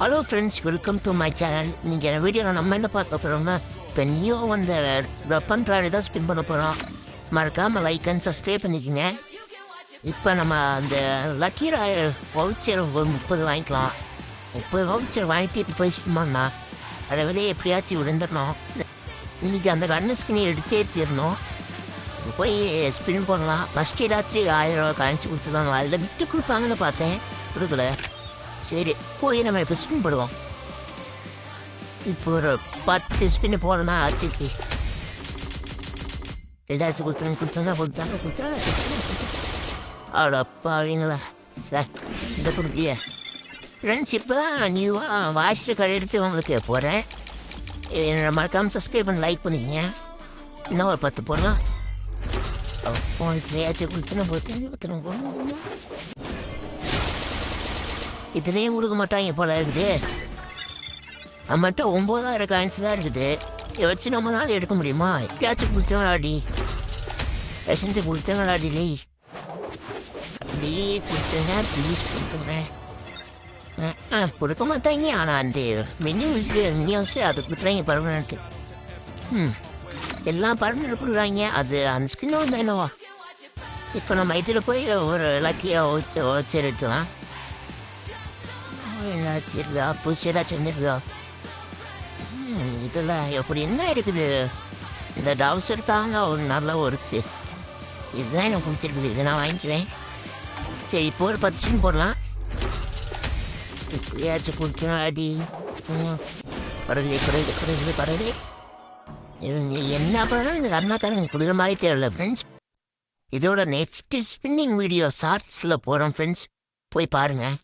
Hello friends, welcome to my channel. நீங்கள் இந்த வீடியோவில் நம்ம என்ன பார்க்க போகிறோம்னா, இப்போ நியூ அந்த வெப்பன் ட்ராவல் தான் ஸ்பின் பண்ண போகிறோம். மறக்காமல் லைக் அண்ட் சப்ஸ்கிரைப் பண்ணிக்கோங்க. இப்போ நம்ம அந்த லக்கி ராயல் வவுச்சர் ஒரு 30 வாங்கிக்கலாம். 30 வவுச்சர் வாங்கிட்டு இப்போ போய் ஸ்பின் பண்ணலாம். அதை வெளியே எப்படியாச்சும் விழுந்துடணும். இன்றைக்கி அந்த கன்னு ஸ்கினி எடுத்தே தீரணும். போய் ஸ்பின் பண்ணலாம். ஃபஸ்ட்டு ஏதாச்சும் 1000 ரூபா கழிச்சு கொடுத்துருவாங்க. அதில் விட்டு கொடுப்பாங்கன்னு பார்த்தேன், கொடுக்கல. சரி, போய் நம்ம இப்போ ஸ்பின் போடுவோம். இப்போ ஒரு 10 ஸ்பின்னு போடணும்னா ஆச்சுக்கு ஏதாச்சும் கொடுத்தாங்க. அடப்பா அவங்களா சார், இந்த கொடுக்கிய ஃப்ரெண்ட்ஸ். இப்போ தான் நியூவாக வாய்ஸ் ரெக்கார்ட் எடுத்து உங்களுக்கு போகிறேன். மறக்காமல் சப்ஸ்கிரைப் பண்ணி லைக் பண்ணிக்கங்க. இன்னும் ஒரு 10 போடலாம். ஏதாச்சும் கொடுத்தோன்னா இதுலேயும் கொடுக்க மாட்டாங்க போல இருக்குது. நம்மகிட்ட 9000 காயின்ஸ் தான் இருக்குது. இதை வச்சு நம்மளால எடுக்க முடியுமா? எப்பயாச்சும் கொடுத்தவங்களாடி, எசன்ஸை கொடுத்தவங்களாடி, அப்படியே கொடுத்துங்க ப்ளீஸ் கொடுத்துங்க. கொடுக்க மாட்டாங்க. ஆனால் அந்த மினிமம் அது கொடுத்துறாங்க பர்மனெண்ட்டு. எல்லாம் பர்மனெண்ட் கொடுக்குறாங்க. அது அந்த ஸ்கின் வந்து என்னவா. இப்போ நம்ம இதில் போய் ஒரு லக்கியாக வச்சு எடுத்துலாம். என்னாச்சு இருக்கா? புதுசு ஏதாச்சும் வந்துருக்கா? இதில் எப்படி என்ன இருக்குது? இந்த டவுசர் தாங்க ஒரு நல்ல ஒர்க்கு. இதுதான் எனக்கு பிடிச்சிருக்குது. இதை நான் வாங்கிக்குவேன். சரி, இப்போ ஒரு 10 ஸ்பின் போடலாம். இப்படியாச்சும் கொடுத்தா அடி பரவாயில்ல. என்ன பண்ணாலும் இந்த கர்நாக்காரங்க கொடுக்குற மாதிரி தெரியல ஃப்ரெண்ட்ஸ். இதோட நெக்ஸ்ட் ஸ்பின்னிங் வீடியோ ஷார்ட்ஸில் போகிறோம் ஃப்ரெண்ட்ஸ், போய் பாருங்கள்.